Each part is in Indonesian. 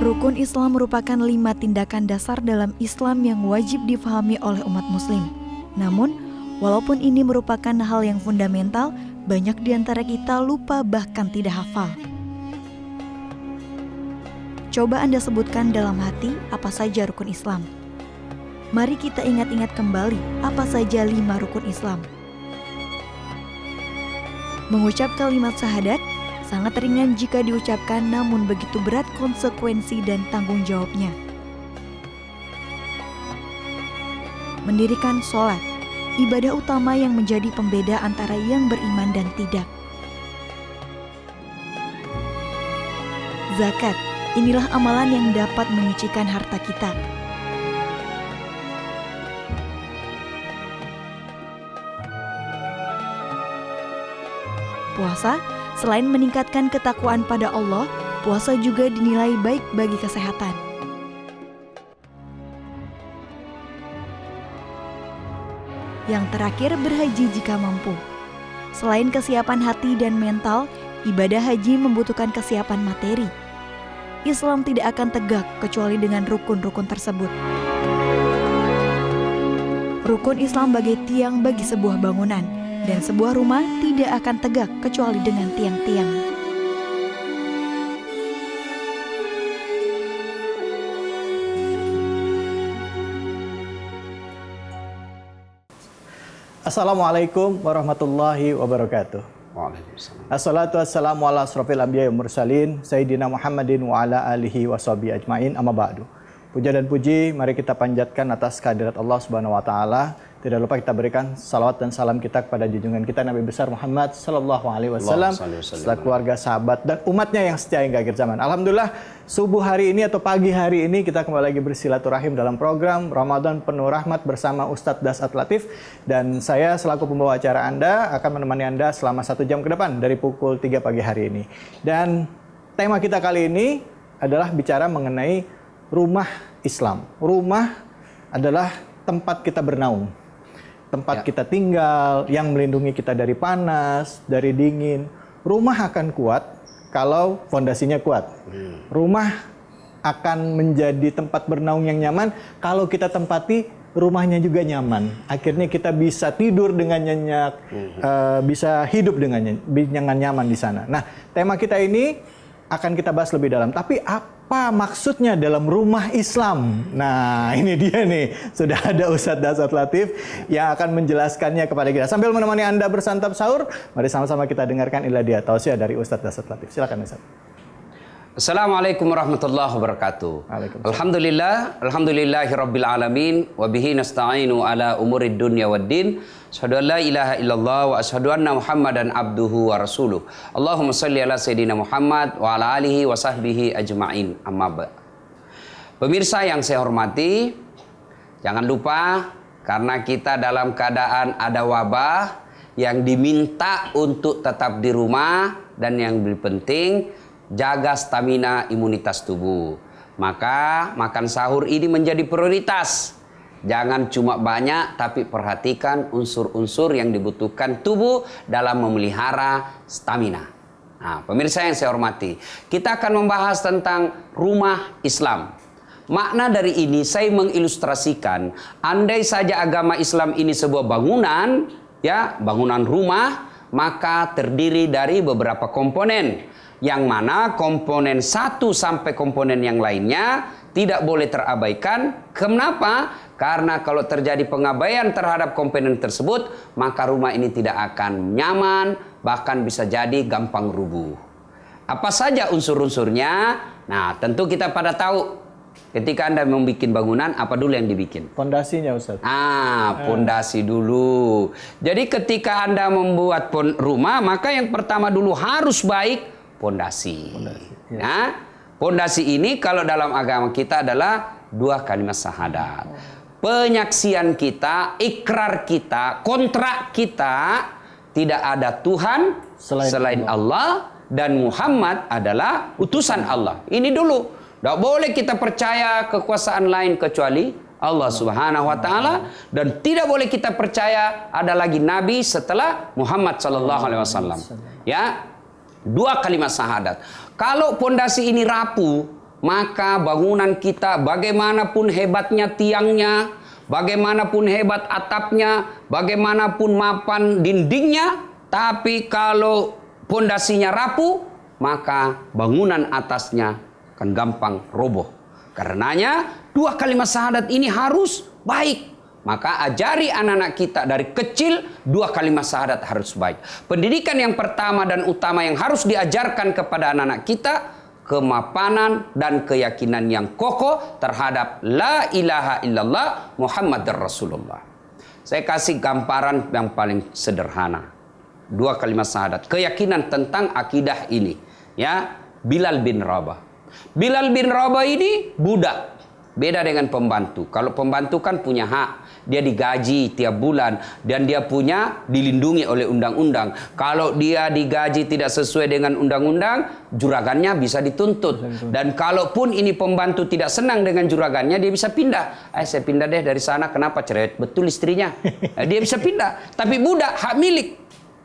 Rukun Islam merupakan 5 tindakan dasar dalam Islam yang wajib difahami oleh umat muslim. Namun, walaupun ini merupakan hal yang fundamental, banyak di antara kita lupa bahkan tidak hafal. Coba Anda sebutkan dalam hati apa saja rukun Islam. Mari kita ingat-ingat kembali apa saja 5 rukun Islam. Mengucap kalimat syahadat sangat ringan jika diucapkan, namun begitu berat konsekuensi dan tanggung jawabnya. Mendirikan sholat, ibadah utama yang menjadi pembeda antara yang beriman dan tidak. Zakat, inilah amalan yang dapat menyucikan harta kita. Puasa, selain meningkatkan ketakwaan pada Allah, puasa juga dinilai baik bagi kesehatan. Yang terakhir, berhaji jika mampu. Selain kesiapan hati dan mental, ibadah haji membutuhkan kesiapan materi. Islam tidak akan tegak kecuali dengan rukun-rukun tersebut. Rukun Islam bagai tiang bagi sebuah bangunan, dan sebuah rumah tidak akan tegak kecuali dengan tiang-tiang. Assalamualaikum warahmatullahi wabarakatuh. Waalaikumsalam. Assalatu wassalamu ala asrofil anbiya wal mursalin Sayyidina Muhammadin wa ala alihi wa sahbihi ajmain, amma ba'du. Puja dan puji mari kita panjatkan atas kehadirat Allah Subhanahu wa taala. Tidak lupa kita berikan salawat dan salam kita kepada junjungan kita Nabi besar Muhammad sallallahu alaihi wasallam, serta keluarga, sahabat dan umatnya yang setia hingga akhir zaman. Alhamdulillah, subuh hari ini atau pagi hari ini kita kembali lagi bersilaturahim dalam program Ramadan Penuh Rahmat bersama Ustadz Dasat Latif, dan saya selaku pembawa acara Anda akan menemani Anda selama 1 jam ke depan dari pukul 3 pagi hari ini. Dan tema kita kali ini adalah bicara mengenai rumah Islam. Rumah adalah tempat kita bernaung, tempat kita tinggal, yang melindungi kita dari panas, dari dingin. Rumah akan kuat kalau fondasinya kuat. Rumah akan menjadi tempat bernaung yang nyaman kalau kita tempati rumahnya juga nyaman. Akhirnya kita bisa tidur dengan nyenyak, bisa hidup dengan nyaman di sana. Nah, tema kita ini akan kita bahas lebih dalam. Tapi apa maksudnya dalam rumah Islam? Nah, ini dia nih. Sudah ada Ustadz Dasat Latif yang akan menjelaskannya kepada kita. Sambil menemani Anda bersantap sahur, mari sama-sama kita dengarkan inilah dia tausiah dari Ustadz Dasat Latif. Silakan Ustadz. Assalamualaikum warahmatullahi wabarakatuh. Alhamdulillahirabbil alamin wa bihi nasta'inu ala umurid dunya waddin. Asyhadu an la ilaha illallah wa asyhadu anna Muhammadan abduhu wa rasuluh. Allahumma shalli ala sayidina Muhammad wa ala alihi wa sahbihi ajma'in. Amma ba'd. Pemirsa yang saya hormati, jangan lupa karena kita dalam keadaan ada wabah yang diminta untuk tetap di rumah, dan yang lebih penting jaga stamina imunitas tubuh. Maka makan sahur ini menjadi prioritas. Jangan cuma banyak, tapi perhatikan unsur-unsur yang dibutuhkan tubuh dalam memelihara stamina. Nah, pemirsa yang saya hormati, kita akan membahas tentang rumah Islam. Makna dari ini saya mengilustrasikan, andai saja agama Islam ini sebuah bangunan, ya, bangunan rumah, maka terdiri dari beberapa komponen, yang mana komponen satu sampai komponen yang lainnya tidak boleh terabaikan. Kenapa? Karena kalau terjadi pengabaian terhadap komponen tersebut, maka rumah ini tidak akan nyaman, bahkan bisa jadi gampang rubuh. Apa saja unsur-unsurnya? Nah, tentu kita pada tahu ketika Anda membuat bangunan, apa dulu yang dibikin? Pondasinya, Ustaz. Pondasi dulu. Jadi ketika Anda membuat rumah, maka yang pertama dulu harus baik pondasi. Ya. Nah, pondasi ini kalau dalam agama kita adalah 2 kalimat syahadat. Penyaksian kita, ikrar kita, kontrak kita, tidak ada Tuhan selain Allah, dan Muhammad adalah utusan Allah. Ini dulu. Tidak boleh kita percaya kekuasaan lain kecuali Allah Subhanahu wa taala, dan tidak boleh kita percaya ada lagi nabi setelah Muhammad sallallahu alaihi wasallam. Ya. 2 kalimat syahadat. Kalau pondasi ini rapuh, maka bangunan kita bagaimanapun hebatnya tiangnya, bagaimanapun hebat atapnya, bagaimanapun mapan dindingnya, tapi kalau pondasinya rapuh, maka bangunan atasnya akan gampang roboh. Karenanya 2 kalimat syahadat ini harus baik. Maka ajari anak-anak kita dari kecil 2 kalimat syahadat harus baik. Pendidikan yang pertama dan utama yang harus diajarkan kepada anak-anak kita, kemapanan dan keyakinan yang kokoh terhadap la ilaha illallah Muhammadar Rasulullah. Saya kasih gambaran yang paling sederhana. 2 kalimat syahadat, keyakinan tentang akidah ini. Ya, Bilal bin Rabah. Bilal bin Rabah ini budak. Beda dengan pembantu. Kalau pembantu kan punya hak. Dia digaji tiap bulan. Dan dia punya dilindungi oleh undang-undang. Kalau dia digaji tidak sesuai dengan undang-undang, juragannya bisa dituntut. Dan kalaupun ini pembantu tidak senang dengan juragannya, dia bisa pindah. Saya pindah deh dari sana. Kenapa? Cerewet betul istrinya. Dia bisa pindah. Tapi budak, hak milik.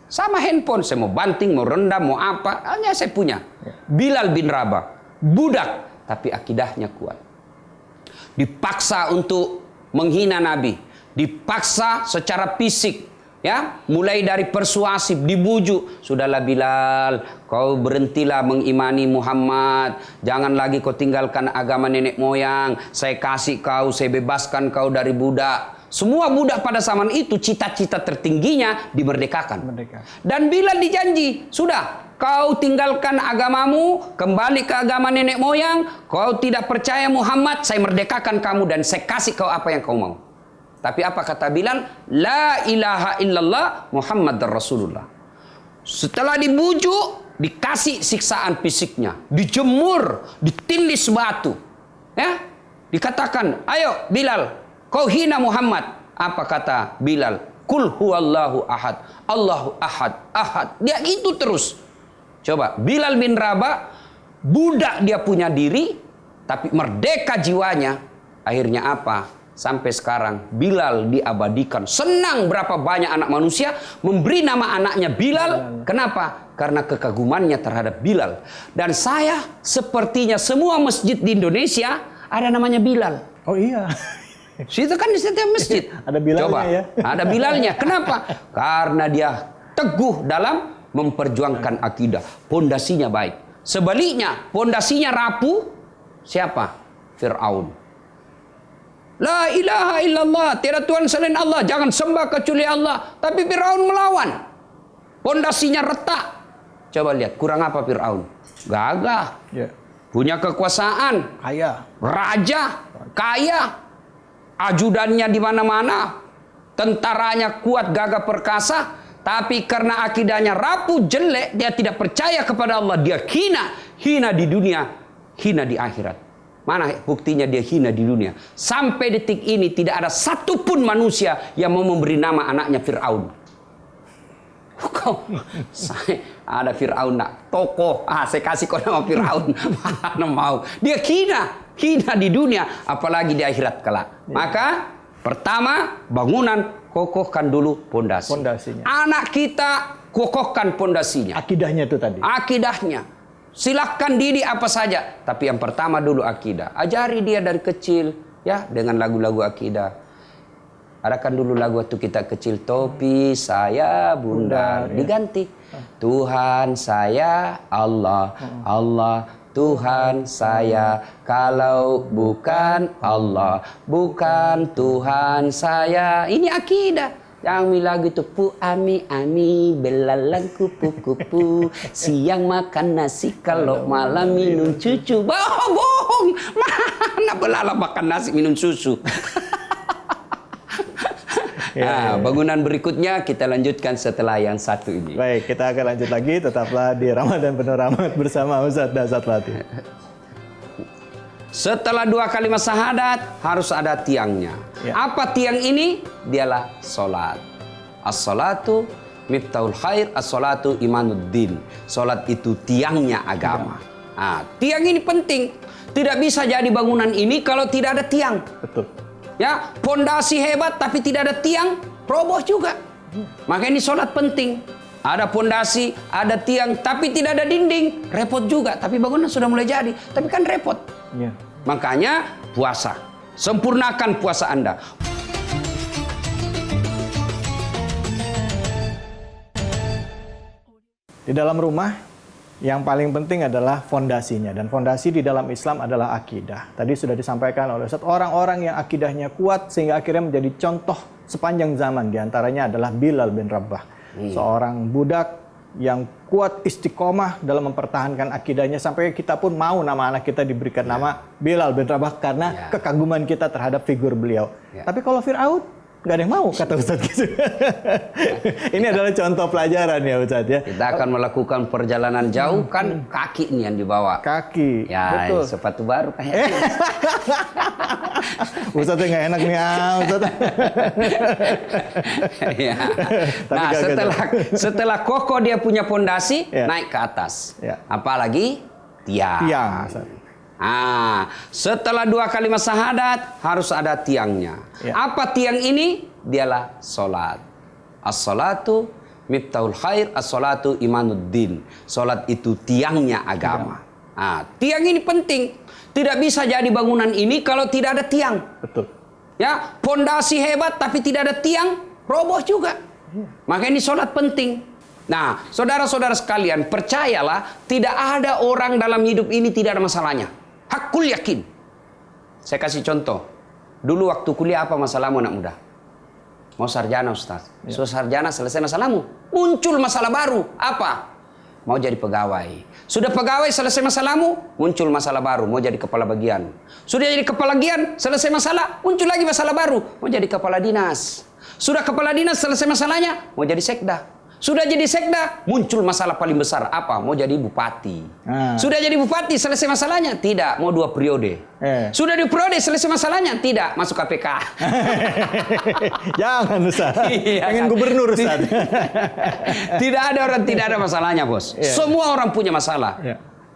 Sama handphone. Saya mau banting, mau rendam, mau apa. Hanya saya punya. Bilal bin Rabah. Budak. Tapi akidahnya kuat. Dipaksa untuk menghina Nabi, dipaksa secara fisik, ya, mulai dari persuasif, dibujuk. Sudahlah Bilal, kau berhentilah mengimani Muhammad, jangan lagi kau tinggalkan agama nenek moyang. Saya kasih kau, saya bebaskan kau dari budak. Semua budak pada zaman itu cita-cita tertingginya dimerdekakan. Dan Bilal dijanji, sudah. Kau tinggalkan agamamu, kembali ke agama nenek moyang. Kau tidak percaya Muhammad, saya merdekakan kamu dan saya kasih kau apa yang kau mau. Tapi apa kata Bilal? La ilaha illallah Muhammadar Rasulullah. Setelah dibujuk, dikasih siksaan fisiknya, dijemur, ditindis batu. Ya, dikatakan, ayo Bilal, kau hina Muhammad. Apa kata Bilal? Kul huwallahu ahad, Allahu ahad, ahad. Dia itu terus. Coba, Bilal bin Rabah, budak dia punya diri, tapi merdeka jiwanya. Akhirnya apa? Sampai sekarang Bilal diabadikan. Senang berapa banyak anak manusia memberi nama anaknya Bilal. Kenapa? Karena kekagumannya terhadap Bilal. Dan saya sepertinya semua masjid di Indonesia ada namanya Bilal. Oh iya. Situ kan di setiap masjid. Ada Bilalnya. Coba, ya. Ada Bilalnya. Kenapa? Karena dia teguh dalam memperjuangkan akidah. Pondasinya baik. Sebaliknya, pondasinya rapuh. Siapa? Fir'aun. La ilaha illallah, tiada Tuhan selain Allah, jangan sembah kecuali Allah. Tapi Fir'aun melawan. Pondasinya retak. Coba lihat, kurang apa Fir'aun? Gagah. Ya. Punya kekuasaan. Kaya. Raja, kaya. Ajudannya di mana-mana. Tentaranya kuat, gagah perkasa. Tapi karena akidahnya rapuh, jelek, dia tidak percaya kepada Allah. Dia hina. Hina di dunia, hina di akhirat. Mana buktinya dia hina di dunia? Sampai detik ini tidak ada satupun manusia yang mau memberi nama anaknya Fir'aun. Ada Fir'aun nak tokoh. Saya kasih kau nama Fir'aun. Mana mau? Dia hina di dunia, apalagi di akhirat kelak. Maka pertama, bangunan kokohkan dulu pondasinya. Anak kita kokohkan pondasinya. Akidahnya itu tadi. Akidahnya. Silahkan didik apa saja, tapi yang pertama dulu akidah. Ajari dia dari kecil, ya, dengan lagu-lagu akidah. Adakan dulu lagu waktu kita kecil, topi saya bundar, diganti Tuhan saya Allah, Allah Tuhan saya, kalau bukan Allah, bukan Tuhan saya. Ini akidah. Yang lagu itu pu ami ami belalang kupu kupu, siang makan nasi kalau malam minum cucu. Bohong, mana belalang makan nasi minum susu. Nah, bangunan berikutnya kita lanjutkan setelah yang satu ini. Baik, kita akan lanjut lagi. Tetaplah di Ramadan Penuh Rahmat bersama Ustaz Dasat Latif. Setelah 2 kalimat syahadat harus ada tiangnya. Ya. Apa tiang ini? Dialah salat. As-salatu miftahul khair, as-salatu imanuddin. Salat itu tiangnya agama. Nah, tiang ini penting. Tidak bisa jadi bangunan ini kalau tidak ada tiang. Betul. Ya, pondasi hebat tapi tidak ada tiang, roboh juga. Maka ini sholat penting. Ada pondasi, ada tiang, tapi tidak ada dinding, repot juga. Tapi bangunan sudah mulai jadi, tapi kan repot. Ya. Makanya puasa, sempurnakan puasa Anda. Di dalam rumah, yang paling penting adalah fondasinya. Dan fondasi di dalam Islam adalah akidah. Tadi sudah disampaikan oleh Ustaz, orang-orang yang akidahnya kuat sehingga akhirnya menjadi contoh sepanjang zaman. Di antaranya adalah Bilal bin Rabah. Seorang budak yang kuat istiqomah dalam mempertahankan akidahnya. Sampai kita pun mau nama anak kita diberikan nama Bilal bin Rabah karena kekaguman kita terhadap figur beliau. Tapi kalau Fir'aun, nggak ada yang mau, kata Ustadz gitu. Ini adalah contoh pelajaran ya Ustadz ya. Kita akan melakukan perjalanan jauh, kan kaki nih yang dibawa. Kaki, Ya, betul. sepatu baru kayak. Ustadz nggak enak nih, Ustadz. Ya. Tapi Nah, gak setelah kokoh dia punya pondasi, Ya. naik ke atas. Ya. Apalagi tiang. Tiang, Ustadz. Setelah 2 kalimat syahadat harus ada tiangnya. Ya. Apa tiang ini? Dialah salat. As-salatu miftahul khair, as-salatu imanuddin. Salat itu tiangnya agama. Tiang ini penting. Tidak bisa jadi bangunan ini kalau tidak ada tiang. Betul. Ya, pondasi hebat tapi tidak ada tiang, roboh juga. Maka ini salat penting. Nah, saudara-saudara sekalian, percayalah, tidak ada orang dalam hidup ini tidak ada masalahnya. Hakul yakin. Saya kasih contoh. Dulu waktu kuliah apa masalahmu anak muda? Mau sarjana Ustaz. Sudah sarjana selesai masalahmu. Muncul masalah baru. Apa? Mau jadi pegawai. Sudah pegawai selesai masalahmu, muncul masalah baru. Mau jadi kepala bagian. Sudah jadi kepala bagian, selesai masalah, muncul lagi masalah baru. Mau jadi kepala dinas. Sudah kepala dinas selesai masalahnya, mau jadi sekda. Sudah jadi sekda, muncul masalah paling besar. Apa? Mau jadi bupati. Sudah jadi bupati, selesai masalahnya? Tidak, mau 2 periode. Sudah 2 periode, selesai masalahnya? Tidak, masuk KPK. Jangan Ustaz. Iya, Pengen kan? gubernur Ustaz. Tidak ada orang tidak ada masalahnya, Bos. Semua orang punya masalah.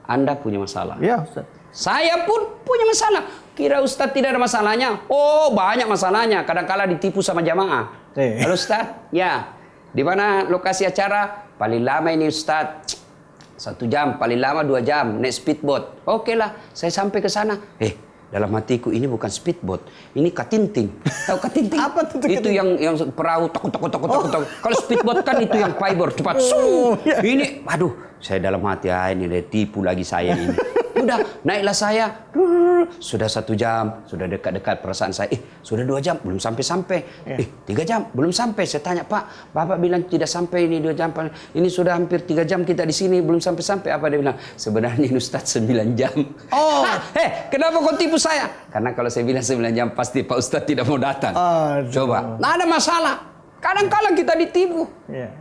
Anda punya masalah. Ya Ustaz. Saya pun punya masalah. Kira Ustaz tidak ada masalahnya? Oh, banyak masalahnya. Kadang-kala ditipu sama jamaah. Halo Ustaz? Ya. Di mana lokasi acara? Paling lama ini Ustaz 1 jam, paling lama 2 jam naik speedboat. Oke lah, saya sampai ke sana. Dalam hatiku ini bukan speedboat, ini katinting. Tahu katinting? Apa tuh itu yang perahu takut. Kalau speedboat kan itu yang fiber cepat. Ini, aduh, saya dalam hati ini dia tipu lagi saya ini. Udah, naiklah saya. Sudah 1 jam, sudah dekat-dekat perasaan saya. Sudah 2 jam, belum sampai-sampai. 3 jam, belum sampai. Saya tanya, Pak, Bapak bilang tidak sampai ini 2 jam. Ini sudah hampir 3 jam kita di sini, belum sampai-sampai. Apa dia bilang? Sebenarnya ini Ustaz 9 jam. Kenapa kau tipu saya? Karena kalau saya bilang 9 jam, pasti Pak Ustaz tidak mau datang. Coba, nah ada masalah. Kadang-kala kita ditipu.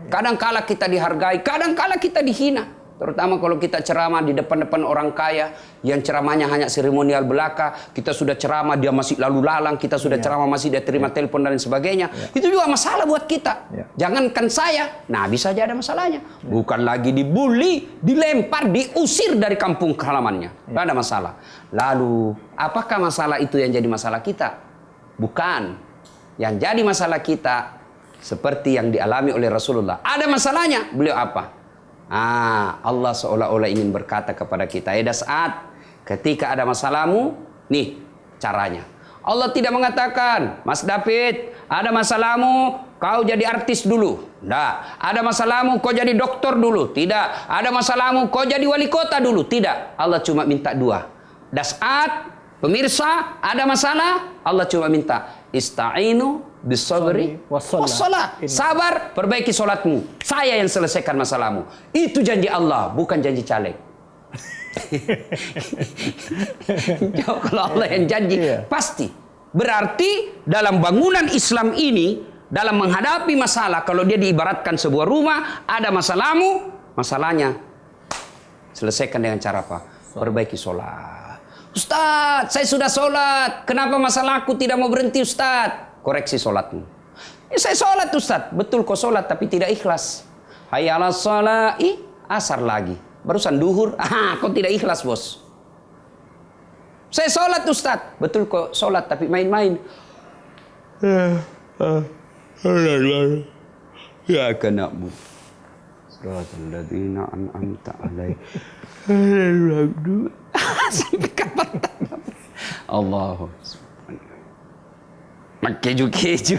Kadang-kala kita dihargai, kadang-kala kita dihina. Terutama kalau kita ceramah di depan-depan orang kaya, yang ceramahnya hanya seremonial belaka, kita sudah ceramah dia masih lalu lalang, kita sudah ceramah masih dia terima telepon dan sebagainya. Itu juga masalah buat kita. Jangankan saya, nah bisa aja ada masalahnya. Bukan lagi dibully, dilempar, diusir dari kampung halamannya. Tidak ada masalah. Lalu, apakah masalah itu yang jadi masalah kita? Bukan. Yang jadi masalah kita, seperti yang dialami oleh Rasulullah. Ada masalahnya, beliau apa? Allah seolah-olah ingin berkata kepada kita, saat ketika ada masalahmu, nih caranya. Allah tidak mengatakan, Mas David, ada masalahmu, kau jadi artis dulu. Tidak. Ada masalahmu, kau jadi dokter dulu. Tidak. Ada masalahmu, kau jadi wali kota dulu. Tidak. Allah cuma minta 2. Saat pemirsa ada masalah, Allah cuma minta, ista'inu bisabri wassalah. Sabar, perbaiki solatmu. Saya yang selesaikan masalahmu. Itu janji Allah, bukan janji caleg. Kalau Allah yang janji, pasti. Berarti dalam bangunan Islam ini, dalam menghadapi masalah, kalau dia diibaratkan sebuah rumah, ada masalahmu, masalahnya selesaikan dengan cara apa? Perbaiki solat. Ustaz, saya sudah solat. Kenapa masalahku tidak mau berhenti Ustaz? Koreksi solatmu. Saya solat Ustaz. Betul kau solat tapi tidak ikhlas. Hayya 'alas shalah, asar lagi. Barusan duhur, kau tidak ikhlas Bos. Saya solat Ustaz. Betul kau solat tapi main-main. Ya kanakmu. Suratul ladzina an'amta alaihim. Allahu keju-keju.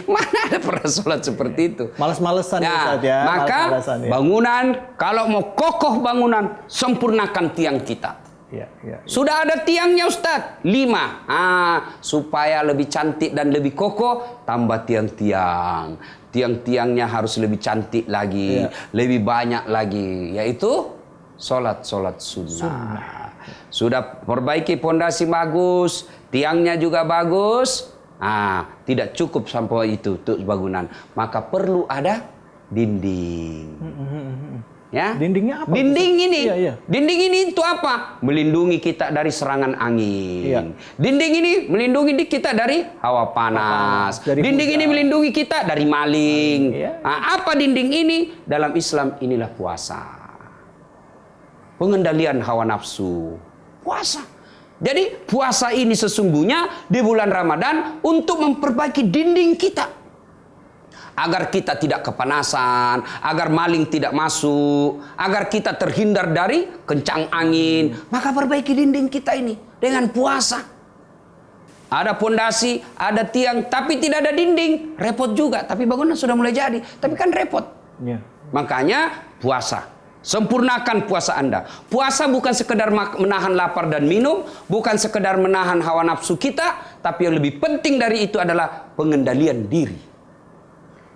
Mana ada pernah sholat seperti itu? Males-malesan ya, Nah, Ustaz ya. maka Males-malesan, ya. bangunan, kalau mau kokoh bangunan, sempurnakan tiang kita. Ya, ya. Sudah ada tiangnya Ustadz, 5. Supaya lebih cantik dan lebih kokoh, tambah tiang-tiang. Tiang-tiangnya harus lebih cantik lagi, lebih banyak lagi, yaitu sholat sunnah. Sudah perbaiki pondasi bagus, tiangnya juga bagus. Tidak cukup sampai itu untuk bangunan, maka perlu ada dinding. Ya? Dindingnya apa? Dinding ini. Iya. Dinding ini itu apa? Melindungi kita dari serangan angin. Iya. Dinding ini melindungi kita dari hawa panas. Dari dinding hujan. ini melindungi kita dari maling. Iya. Apa dinding ini? Dalam Islam inilah puasa. Pengendalian hawa nafsu. Puasa. Jadi puasa ini sesungguhnya di bulan Ramadan untuk memperbaiki dinding kita. Agar kita tidak kepanasan, agar maling tidak masuk, agar kita terhindar dari kencang angin. Maka perbaiki dinding kita ini dengan puasa. Ada pondasi, ada tiang, tapi tidak ada dinding. Repot juga, tapi bangunan sudah mulai jadi. Tapi kan repot. Ya. Makanya puasa. Sempurnakan puasa Anda. Puasa bukan sekedar menahan lapar dan minum, bukan sekedar menahan hawa nafsu kita, tapi yang lebih penting dari itu adalah pengendalian diri.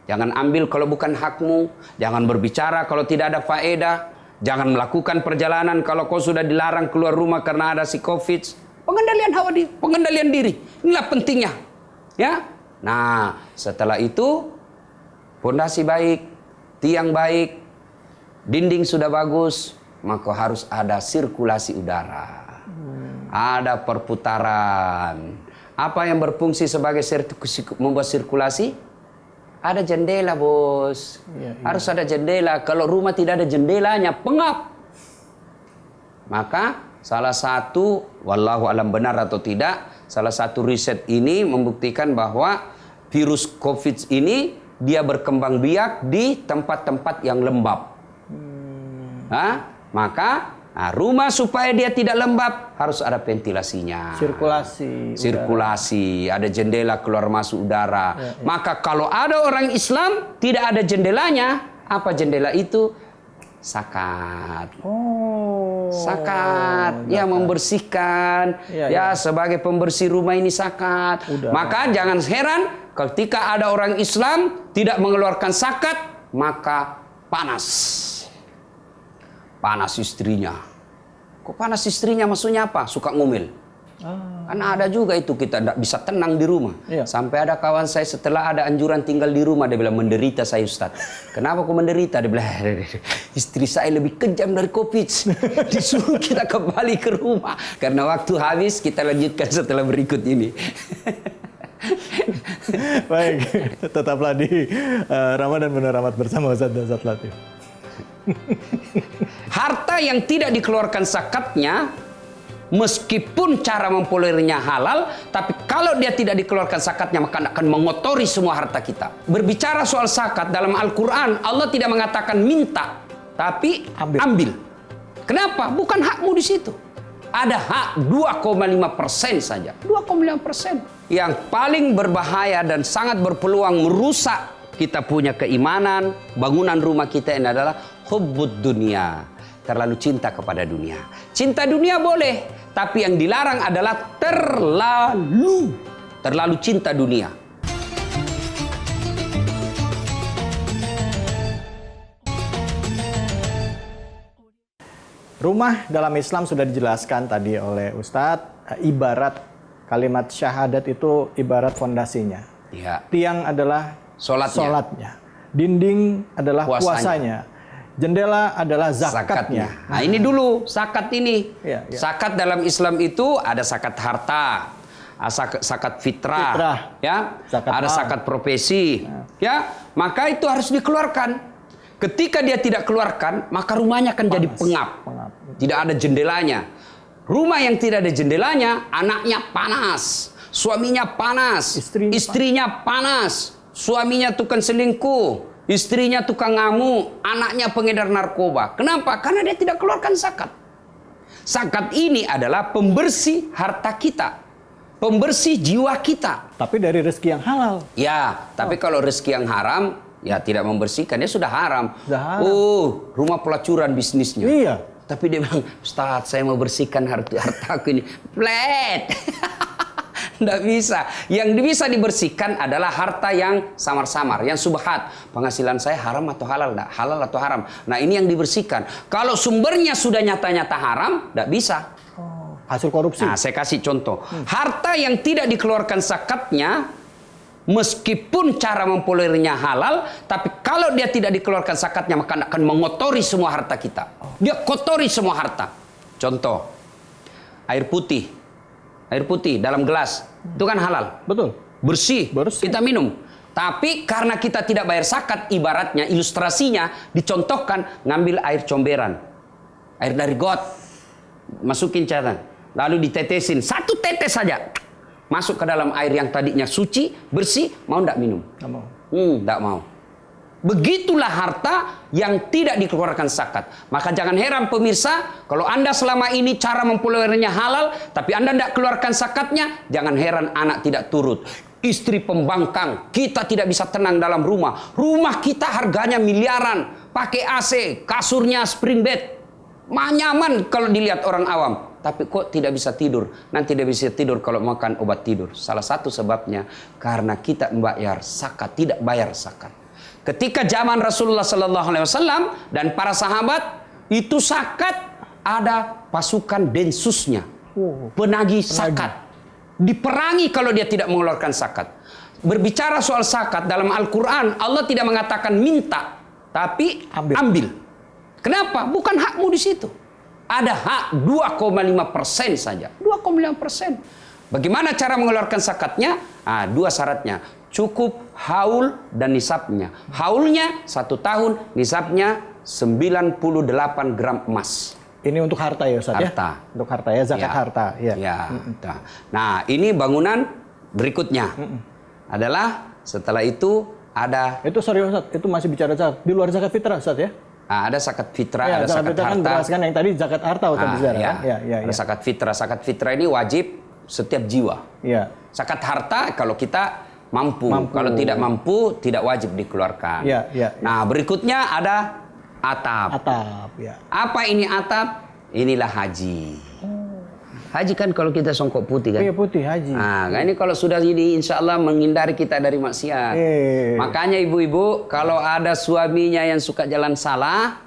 Jangan ambil kalau bukan hakmu, jangan berbicara kalau tidak ada faedah, jangan melakukan perjalanan kalau kau sudah dilarang keluar rumah karena ada si Covid. Pengendalian hawa diri, pengendalian diri. Inilah pentingnya. Ya. Nah, setelah itu pondasi baik, tiang baik, dinding sudah bagus, maka harus ada sirkulasi udara. Ada perputaran. Apa yang berfungsi sebagai membuat sirkulasi? Ada jendela, bos. Iya. Harus ada jendela. Kalau rumah tidak ada jendelanya, pengap. Maka salah satu, wallahu alam benar atau tidak, salah satu riset ini membuktikan bahwa virus COVID ini dia berkembang biak di tempat-tempat yang lembab. Maka rumah supaya dia tidak lembab harus ada ventilasinya. Sirkulasi, ada jendela keluar masuk udara. Maka kalau ada orang Islam tidak ada jendelanya, apa jendela itu? Sakat. Sakat, ya membersihkan. Ya, sebagai pembersih rumah ini sakat. Maka jangan heran ketika ada orang Islam tidak mengeluarkan sakat, maka panas. Panas istrinya. Kok panas istrinya maksudnya apa? Suka ngomel. Karena ada juga itu kita tidak bisa tenang di rumah. Sampai ada kawan saya setelah ada anjuran tinggal di rumah, dia bilang menderita saya Ustaz. Kenapa kok menderita? Dia bilang istri saya lebih kejam dari Covid. Disuruh kita kembali ke rumah. Karena waktu habis kita lanjutkan setelah berikut ini. Baik, tetaplah di Ramadan Penuh Rahmat bersama Ustaz Dasat Latif. Harta yang tidak dikeluarkan zakatnya, meskipun cara memperolehnya halal, tapi kalau dia tidak dikeluarkan zakatnya, maka akan mengotori semua harta kita. Berbicara soal zakat dalam Al-Quran, Allah tidak mengatakan minta, tapi ambil. Kenapa? Bukan hakmu di situ. Ada hak 2,5% saja. 2,5%. Yang paling berbahaya dan sangat berpeluang merusak kita punya keimanan, bangunan rumah kita ini adalah hubbud dunia. Terlalu cinta kepada dunia. Cinta dunia boleh, tapi yang dilarang adalah terlalu cinta dunia. Rumah dalam Islam sudah dijelaskan tadi oleh Ustadz, ibarat kalimat syahadat itu ibarat fondasinya. Ya. Tiang adalah solatnya. Dinding adalah puasanya. Jendela adalah zakatnya. Nah ini dulu zakat ini. Ya. Zakat dalam Islam itu ada zakat harta, zakat fitrah. Ya, ada zakat profesi. Ya, maka itu harus dikeluarkan. Ketika dia tidak keluarkan, maka rumahnya akan jadi pengap. Tidak ada jendelanya. Rumah yang tidak ada jendelanya, anaknya panas. suaminya panas, istrinya panas, suaminya tukang selingkuh, istrinya tukang ngamuk, anaknya pengedar narkoba. Kenapa? Karena dia tidak keluarkan zakat. Zakat ini adalah pembersih harta kita, pembersih jiwa kita. Tapi dari rezeki yang halal. Ya, tapi kalau rezeki yang haram, ya tidak membersihkan, dia sudah haram. Sudah haram. Oh, rumah pelacuran bisnisnya. Iya. Tapi dia bilang, Ustaz, saya mau bersihkan hartaku ini. Flat. Tidak bisa. Yang bisa dibersihkan adalah harta yang samar-samar, yang subhat. Penghasilan saya haram atau halal? Tidak. Halal atau haram? Nah, ini yang dibersihkan. Kalau sumbernya sudah nyata-nyata haram, tidak bisa. Hasil korupsi. Nah, saya kasih contoh. Harta yang tidak dikeluarkan zakatnya, meskipun cara mempeliharaannya halal, tapi kalau dia tidak dikeluarkan zakatnya, maka akan mengotori semua harta kita. Dia kotori semua harta. Contoh, air putih. Air putih dalam gelas, itu kan halal. Betul. Bersih, kita minum. Tapi karena kita tidak bayar zakat, ibaratnya, ilustrasinya, dicontohkan ngambil air comberan. Air dari got. Masukin cairan. Lalu ditetesin. 1 tetes saja. Masuk ke dalam air yang tadinya suci, bersih, mau tidak minum? Tidak mau. Tidak mau. Begitulah harta yang tidak dikeluarkan zakat. Maka jangan heran pemirsa, kalau Anda selama ini cara mempeliharaannya halal, tapi Anda tidak keluarkan zakatnya, jangan heran anak tidak turut. Istri pembangkang, kita tidak bisa tenang dalam rumah. Rumah kita harganya miliaran, pakai AC, kasurnya spring bed. Nyaman kalau dilihat orang awam. Tapi kok tidak bisa tidur? Nanti tidak bisa tidur kalau makan obat tidur. Salah satu sebabnya karena kita membayar zakat, tidak bayar zakat. Ketika zaman Rasulullah SAW dan para sahabat, itu zakat ada pasukan densusnya, penagih zakat. Diperangi kalau dia tidak mengeluarkan zakat. Berbicara soal zakat dalam Al-Quran, Allah tidak mengatakan minta, tapi ambil. Kenapa? Bukan hakmu di situ. Ada hak 2,5% saja. 2,5%. Bagaimana cara mengeluarkan zakatnya? Dua syaratnya. Cukup haul dan nisabnya. Haulnya 1 tahun, nisabnya 98 gram emas. Ini untuk harta ya Ustaz ya? Harta. Untuk harta ya, zakat harta. Ya. Nah, ini bangunan berikutnya. Adalah setelah itu ada... Itu sorry Ustaz, itu masih bicara zakat. Di luar zakat fitrah Ustaz ya? Ada zakat fitrah, ya, ada zakat harta. Kan berdasarkan yang tadi zakat harta Ustaz bicara. Ya. Kan? Ada zakat fitrah. Zakat fitrah ini wajib setiap jiwa. Ya. Zakat harta kalau kita mampu. Kalau tidak mampu, tidak wajib dikeluarkan. Nah, berikutnya ada atap. Atap, ya. Apa ini atap? Inilah haji. Haji kan kalau kita songkok putih kan? Iya, putih haji. Nah, ini kalau sudah ini insya Allah menghindari kita dari maksiat. Makanya ibu-ibu, kalau ada suaminya yang suka jalan salah,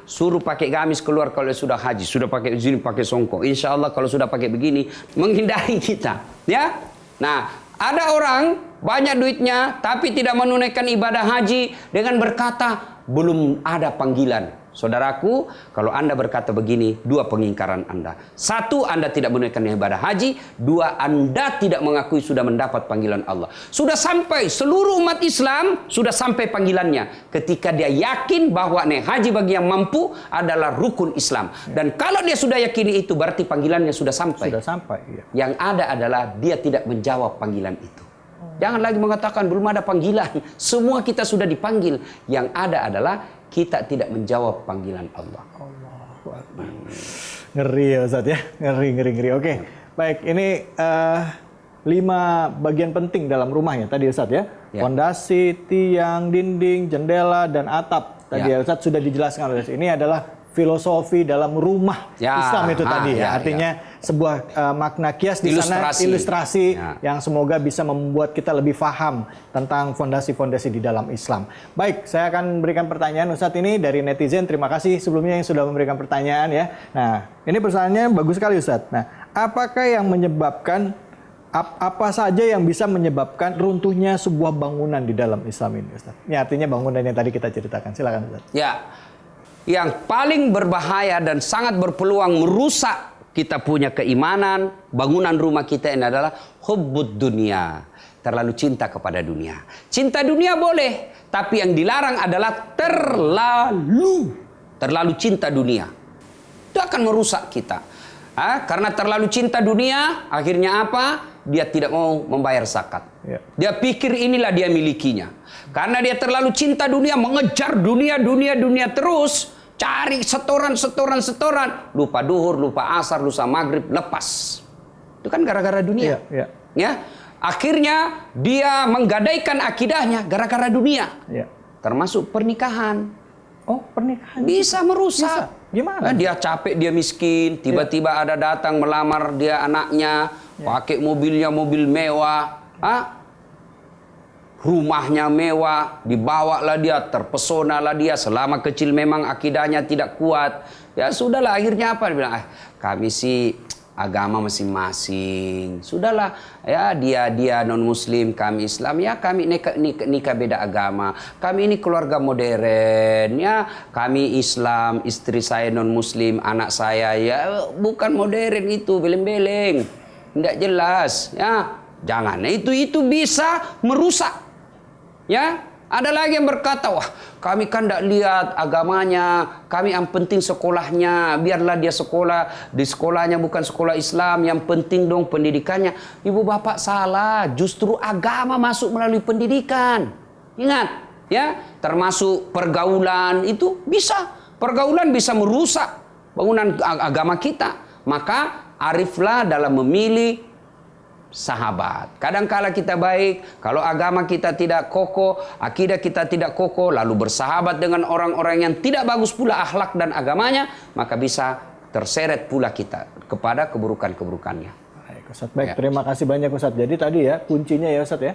suruh pakai gamis keluar kalau sudah haji. Sudah pakai sini, pakai songkok. Insya Allah kalau sudah pakai begini, menghindari kita. Ya? Nah, ada orang banyak duitnya tapi tidak menunaikan ibadah haji dengan berkata belum ada panggilan. Saudaraku, kalau Anda berkata begini, 2 pengingkaran Anda. 1, Anda tidak menunaikan ibadah haji. 2, Anda tidak mengakui sudah mendapat panggilan Allah. Sudah sampai, seluruh umat Islam sudah sampai panggilannya. Ketika dia yakin bahwa haji bagi yang mampu adalah rukun Islam. Dan kalau dia sudah yakini itu, berarti panggilannya sudah sampai. Sudah sampai, iya. Yang ada adalah dia tidak menjawab panggilan itu. Jangan lagi mengatakan belum ada panggilan. Semua kita sudah dipanggil. Yang ada adalah kita tidak menjawab panggilan Allah. Ngeri ya Ustaz ya. Ngeri. Oke. Baik, ini 5 bagian penting dalam rumah ya tadi Ustaz ya. Fondasi, tiang, dinding, jendela, dan atap. Tadi Ustaz sudah dijelaskan oleh Ustaz. Ini adalah filosofi dalam rumah Islam itu tadi ya. Artinya sebuah makna kias di sana, ilustrasi yang semoga bisa membuat kita lebih paham tentang fondasi-fondasi di dalam Islam. Baik, saya akan berikan pertanyaan Ustadz ini dari netizen. Terima kasih sebelumnya yang sudah memberikan pertanyaan ya. Nah, ini pertanyaannya bagus sekali Ustadz. Nah, apakah yang menyebabkan apa saja yang bisa menyebabkan runtuhnya sebuah bangunan di dalam Islam ini Ustadz? Ini artinya bangunan yang tadi kita ceritakan. Silakan Ustadz. Ya. Yang paling berbahaya dan sangat berpeluang merusak kita punya keimanan, bangunan rumah kita ini adalah hubbud dunia. Terlalu cinta kepada dunia. Cinta dunia boleh, tapi yang dilarang adalah terlalu cinta dunia. Itu akan merusak kita. Karena terlalu cinta dunia, akhirnya apa? dia tidak mau membayar zakat. Ya. Dia pikir inilah dia milikinya. Karena dia terlalu cinta dunia, mengejar dunia terus. Cari setoran. Lupa duhur, lupa asar, lupa maghrib, lepas. Itu kan gara-gara dunia. Ya. Akhirnya dia menggadaikan akidahnya gara-gara dunia. Ya. Termasuk pernikahan. Oh, pernikahan Bisa merusak. Gimana? Dia capek, dia miskin, tiba-tiba ada datang melamar dia anaknya, pakai mobilnya mobil mewah, rumahnya mewah, dibawalah dia, terpesonalah dia. Selama kecil memang akidahnya tidak kuat. Ya sudahlah, akhirnya apa? Dia bilang, kami sih agama masing-masing. Sudahlah, ya dia non muslim, kami Islam, ya kami nikah beda agama. Kami ini keluarga modern, ya kami Islam, istri saya non muslim, anak saya ya bukan modern itu, beleng-beleng. Tidak jelas, ya. Jangan. Itu bisa merusak. Ya. Ada lagi yang berkata, wah kami kan tidak lihat agamanya, kami yang penting sekolahnya, biarlah dia sekolah, di sekolahnya bukan sekolah Islam, yang penting dong pendidikannya. Ibu bapak salah, justru agama masuk melalui pendidikan. Ingat, ya, termasuk pergaulan itu pergaulan bisa merusak bangunan agama kita. Maka ariflah dalam memilih sahabat. Kadangkala kita baik, kalau agama kita tidak kokoh, akidah kita tidak kokoh, lalu bersahabat dengan orang-orang yang tidak bagus pula akhlak dan agamanya, maka bisa terseret pula kita kepada keburukan-keburukannya. Baik, Ustaz. Baik, terima kasih banyak Ustaz. Jadi tadi ya, kuncinya ya Ustaz ya.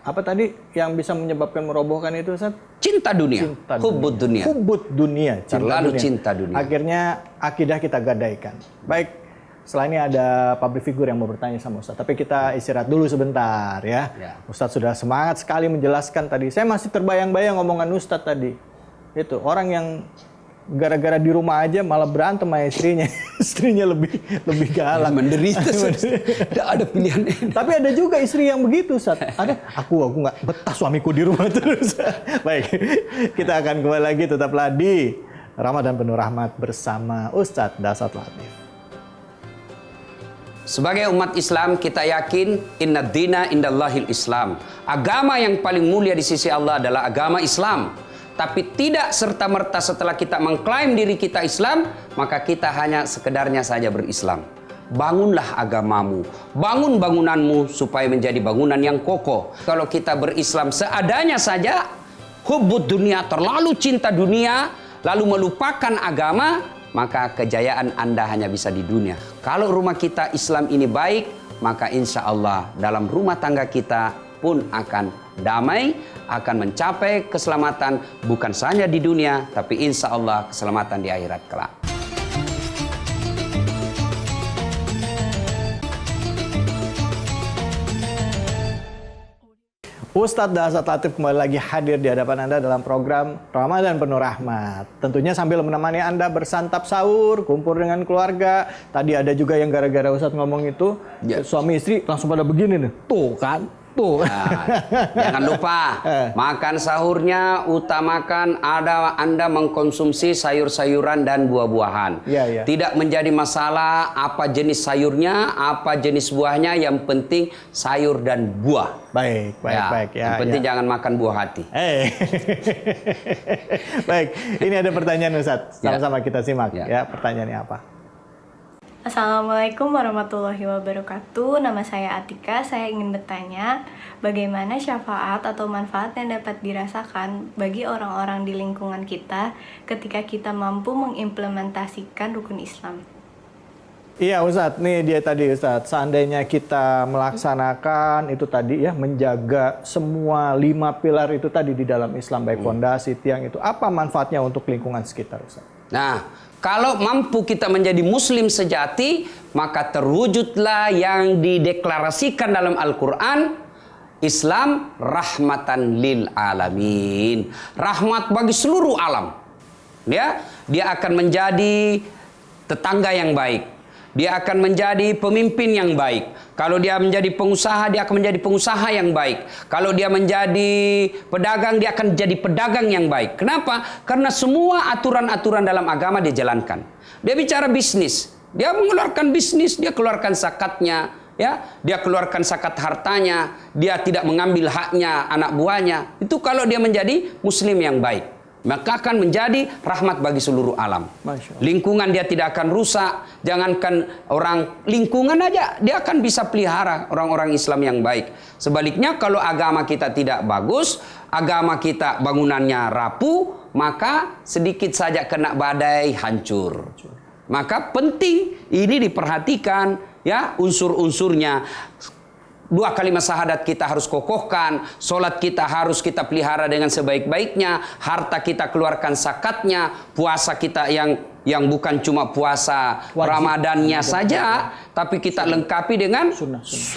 Apa tadi yang bisa menyebabkan merobohkan itu Ustaz? Cinta dunia. Hubbud dunia. Hubbud dunia. Terlalu cinta dunia. Akhirnya akidah kita gadaikan. Baik. Setelah ini ada public figure yang mau bertanya sama Ustadz. Tapi kita istirahat dulu sebentar ya. Ustadz sudah semangat sekali menjelaskan tadi. Saya masih terbayang-bayang omongan Ustadz tadi. Itu orang yang gara-gara di rumah aja malah berantem sama istrinya. Istrinya lebih galak. Menderita. Tidak ada pilihan. Tapi ada juga istri yang begitu Ustadz. Ada, aku nggak betah suamiku di rumah terus. Baik, kita akan kembali lagi, tetaplah di Ramadan Penuh Rahmat bersama Ustadz Dasat Latif. Sebagai umat Islam kita yakin inna dina indallahil Islam. Agama yang paling mulia di sisi Allah adalah agama Islam. Tapi tidak serta-merta setelah kita mengklaim diri kita Islam, maka kita hanya sekedarnya saja berislam. Bangunlah agamamu, bangun bangunanmu supaya menjadi bangunan yang kokoh. Kalau kita berislam seadanya saja, hubbud dunia, terlalu cinta dunia, lalu melupakan agama, maka kejayaan Anda hanya bisa di dunia. Kalau rumah kita Islam ini baik, maka insya Allah dalam rumah tangga kita pun akan damai, akan mencapai keselamatan bukan saja di dunia, tapi insya Allah keselamatan di akhirat kelak. Ustadz Dasat Latif kembali lagi hadir di hadapan Anda dalam program Ramadan Penuh Rahmat. Tentunya sambil menemani Anda bersantap sahur, kumpul dengan keluarga. Tadi ada juga yang gara-gara Ustadz ngomong itu, suami istri langsung pada begini nih. Tuh kan, tuh. Nah, jangan lupa, makan sahurnya utamakan Anda mengkonsumsi sayur-sayuran dan buah-buahan. Tidak menjadi masalah apa jenis sayurnya, apa jenis buahnya, yang penting sayur dan buah. Baik. Yang penting jangan makan buah hati. Baik, ini ada pertanyaan Ustadz. Sama-sama kita simak ya pertanyaannya apa. Assalamualaikum warahmatullahi wabarakatuh. Nama saya Atika. Saya ingin bertanya, bagaimana syafaat atau manfaat yang dapat dirasakan bagi orang-orang di lingkungan kita ketika kita mampu mengimplementasikan rukun Islam? Iya Ustadz, nih dia tadi Ustadz, seandainya kita melaksanakan itu tadi ya, menjaga semua 5 pilar itu tadi di dalam Islam, baik fondasi, tiang itu, apa manfaatnya untuk lingkungan sekitar Ustadz? Nah, kalau mampu kita menjadi muslim sejati, maka terwujudlah yang dideklarasikan dalam Al-Quran, Islam rahmatan lil alamin. Rahmat bagi seluruh alam. Ya, dia akan menjadi tetangga yang baik. Dia akan menjadi pemimpin yang baik. Kalau dia menjadi pengusaha, dia akan menjadi pengusaha yang baik. Kalau dia menjadi pedagang, dia akan jadi pedagang yang baik. Kenapa? Karena semua aturan-aturan dalam agama dia jalankan. Dia bicara bisnis, dia mengeluarkan bisnis, dia keluarkan zakatnya, ya, dia keluarkan zakat hartanya, dia tidak mengambil haknya anak buahnya. Itu kalau dia menjadi muslim yang baik, maka akan menjadi rahmat bagi seluruh alam. Lingkungan dia tidak akan rusak. Jangankan orang lingkungan aja, dia akan bisa pelihara orang-orang Islam yang baik. Sebaliknya kalau agama kita tidak bagus, agama kita bangunannya rapuh, maka sedikit saja kena badai hancur. Maka penting ini diperhatikan, ya, unsur-unsurnya. 2 kalimat syahadat kita harus kokohkan, sholat kita harus kita pelihara dengan sebaik-baiknya, harta kita keluarkan zakatnya, puasa kita yang bukan cuma puasa Ramadannya saja, tapi kita lengkapi dengan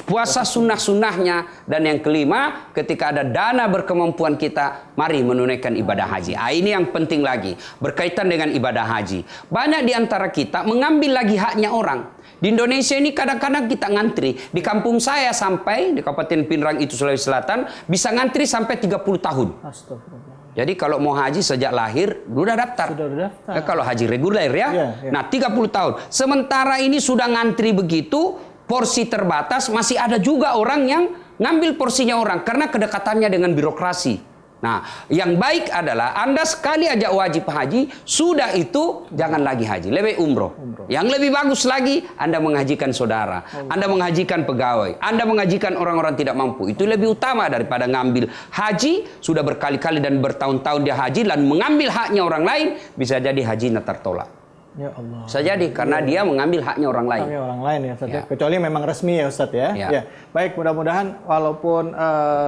puasa sunnah-sunnahnya. Dan yang kelima, ketika ada dana berkemampuan kita, mari menunaikan ibadah haji. Ini yang penting lagi, berkaitan dengan ibadah haji. Banyak di antara kita mengambil lagi haknya orang. Di Indonesia ini kadang-kadang kita ngantri. Di kampung saya sampai, di Kabupaten Pinrang itu Sulawesi Selatan, bisa ngantri sampai 30 tahun. Astagfirullah. Jadi kalau mau haji sejak lahir, udah daftar. Sudah daftar. Ya, kalau haji reguler ya. Nah 30 tahun. Sementara ini sudah ngantri begitu, porsi terbatas, masih ada juga orang yang ngambil porsinya orang. Karena kedekatannya dengan birokrasi. Nah, yang baik adalah Anda sekali aja wajib haji, sudah itu jangan lagi haji, lebih umroh. Yang lebih bagus lagi, Anda menghajikan saudara, Anda menghajikan pegawai, Anda menghajikan orang-orang tidak mampu. Itu lebih utama daripada ngambil haji, sudah berkali-kali dan bertahun-tahun dia haji, dan mengambil haknya orang lain, bisa jadi hajinya tertolak. Ya Allah. Bisa jadi karena dia mengambil haknya orang lain. Haknya orang lain ya, Ustaz. Ya. Kecuali memang resmi ya, Ustaz ya. Ya. Baik, mudah-mudahan walaupun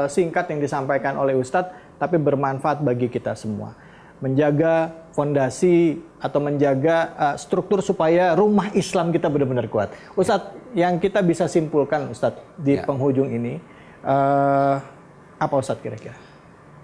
singkat yang disampaikan oleh Ustaz, tapi bermanfaat bagi kita semua. Menjaga fondasi atau menjaga struktur supaya rumah Islam kita benar-benar kuat. Ustadz, yang kita bisa simpulkan Ustadz di penghujung ini, apa Ustadz kira-kira?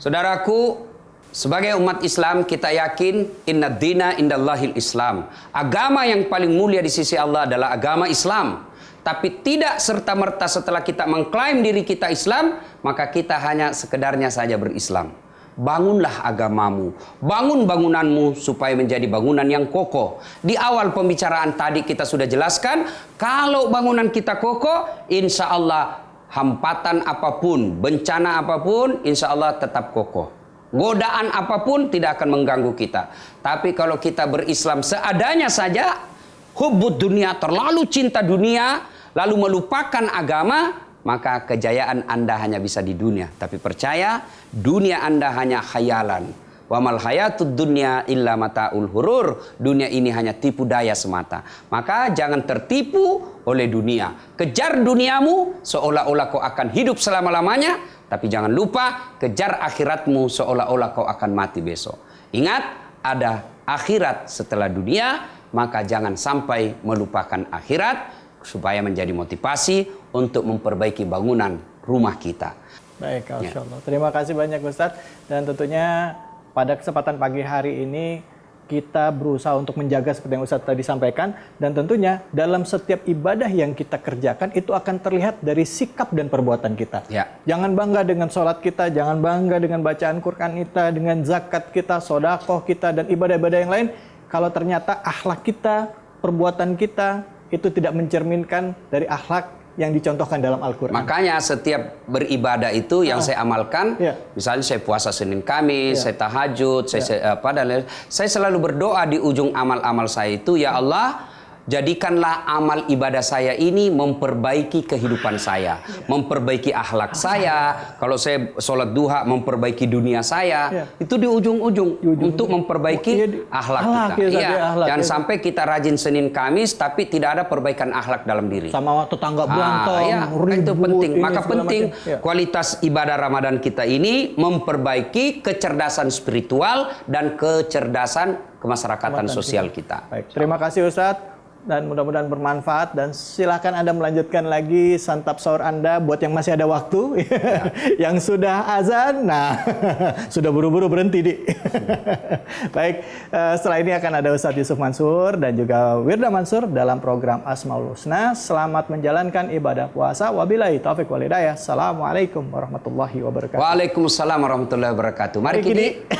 Saudaraku, sebagai umat Islam kita yakin inna dina indallahil Islam. Agama yang paling mulia di sisi Allah adalah agama Islam. Tapi tidak serta-merta setelah kita mengklaim diri kita Islam, maka kita hanya sekedarnya saja berislam. Bangunlah agamamu, bangun bangunanmu supaya menjadi bangunan yang kokoh. Di awal pembicaraan tadi kita sudah jelaskan, kalau bangunan kita kokoh, insya Allah hambatan apapun, bencana apapun, insya Allah tetap kokoh. Godaan apapun tidak akan mengganggu kita. Tapi kalau kita berislam seadanya saja, hubbud dunia, terlalu cinta dunia, lalu melupakan agama, maka kejayaan Anda hanya bisa di dunia. Tapi percaya, dunia Anda hanya khayalan. Wa mal hayatud dunya illa mataul hurur. Dunia ini hanya tipu daya semata. Maka jangan tertipu oleh dunia. Kejar duniamu seolah-olah kau akan hidup selama-lamanya, tapi jangan lupa kejar akhiratmu seolah-olah kau akan mati besok. Ingat, ada akhirat setelah dunia, maka jangan sampai melupakan akhirat, supaya menjadi motivasi untuk memperbaiki bangunan rumah kita. Baik, Masya Allah. Terima kasih banyak Ustadz. Dan tentunya pada kesempatan pagi hari ini kita berusaha untuk menjaga seperti yang Ustadz tadi sampaikan. Dan tentunya dalam setiap ibadah yang kita kerjakan itu akan terlihat dari sikap dan perbuatan kita. Jangan bangga dengan sholat kita, jangan bangga dengan bacaan Quran kita, dengan zakat kita, sodakoh kita, dan ibadah-ibadah yang lain. Kalau ternyata akhlak kita, perbuatan kita, itu tidak mencerminkan dari akhlak yang dicontohkan dalam Al-Quran. Makanya setiap beribadah itu yang saya amalkan, misalnya saya puasa Senin Kamis, saya tahajud, saya selalu berdoa di ujung amal-amal saya itu, ya Allah, jadikanlah amal ibadah saya ini memperbaiki kehidupan saya, memperbaiki akhlak saya. Kalau saya sholat duha, memperbaiki dunia saya. Itu di ujung-ujung untuk memperbaiki akhlak kita. Jangan sampai kita rajin Senin Kamis, tapi tidak ada perbaikan akhlak dalam diri. Sama tetangga berantem, itu penting. Maka penting kualitas ibadah Ramadan kita ini memperbaiki kecerdasan spiritual dan kecerdasan kemasyarakatan sosial kita. Baik, terima kasih Ustadz. Dan mudah-mudahan bermanfaat, dan silakan Anda melanjutkan lagi santap sahur Anda buat yang masih ada waktu. Yang sudah azan, nah sudah buru-buru berhenti di. Baik, setelah ini akan ada Ustadz Yusuf Mansur dan juga Wirda Mansur dalam program Asmaul Husna. Selamat menjalankan ibadah puasa. Wabillahi taufiq wal hidayah. Assalamualaikum warahmatullahi wabarakatuh. Waalaikumsalam warahmatullahi wabarakatuh. Mari kita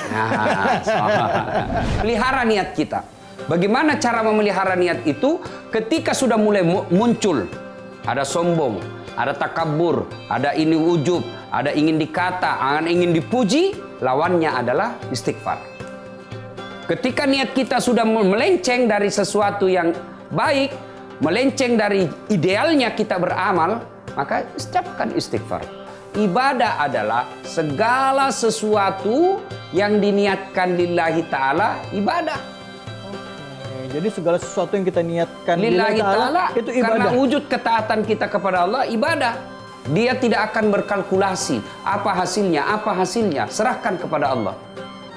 pelihara niat kita. Bagaimana cara memelihara niat itu? Ketika sudah mulai muncul ada sombong, ada takabur, ada ini ujub, ada ingin dikata, ingin dipuji, lawannya adalah istighfar. Ketika niat kita sudah melenceng dari sesuatu yang baik, melenceng dari idealnya kita beramal, maka ucapkan istighfar. Ibadah adalah segala sesuatu yang diniatkan lillahi ta'ala, ibadah. Jadi segala sesuatu yang kita niatkan Lillahi ta'ala itu karena ibadah. wujud ketaatan kita kepada Allah, ibadah. Dia tidak akan berkalkulasi apa hasilnya, serahkan kepada Allah.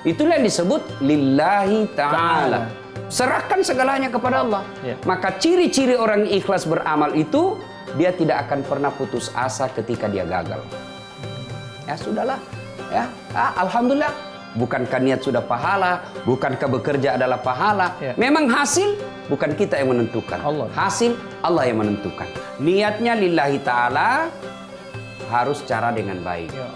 Itulah yang disebut lillahi ta'ala. Serahkan segalanya kepada Allah. Ya. Maka ciri-ciri orang yang ikhlas beramal itu, dia tidak akan pernah putus asa ketika dia gagal. Ya sudahlah, ya alhamdulillah. Bukankah niat sudah pahala? Bukankah bekerja adalah pahala? Ya. Memang hasil bukan kita yang menentukan. Allah. Hasil Allah yang menentukan. Niatnya lillahi ta'ala, harus cara dengan baik. Ya.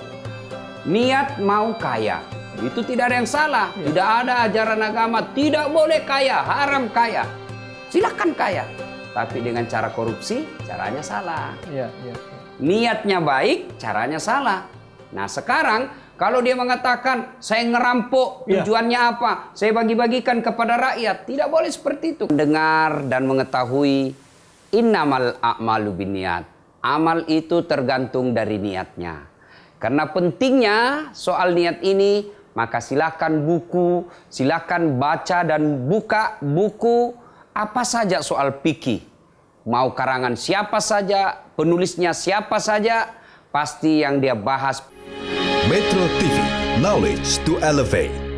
Niat mau kaya, itu tidak ada yang salah. Tidak ada ajaran agama tidak boleh kaya, haram kaya. Silakan kaya, tapi dengan cara korupsi, caranya salah. Ya. Niatnya baik, caranya salah. Nah sekarang kalau dia mengatakan saya ngerampok, tujuannya apa? Saya bagi-bagikan kepada rakyat. Tidak boleh seperti itu. Dengar dan mengetahui innamal a'malu binniyat. Amal itu tergantung dari niatnya. Karena pentingnya soal niat ini, maka silakan silakan baca dan buka buku apa saja soal fikih. Mau karangan siapa saja, penulisnya siapa saja, pasti yang dia bahas. Metro TV, knowledge to elevate.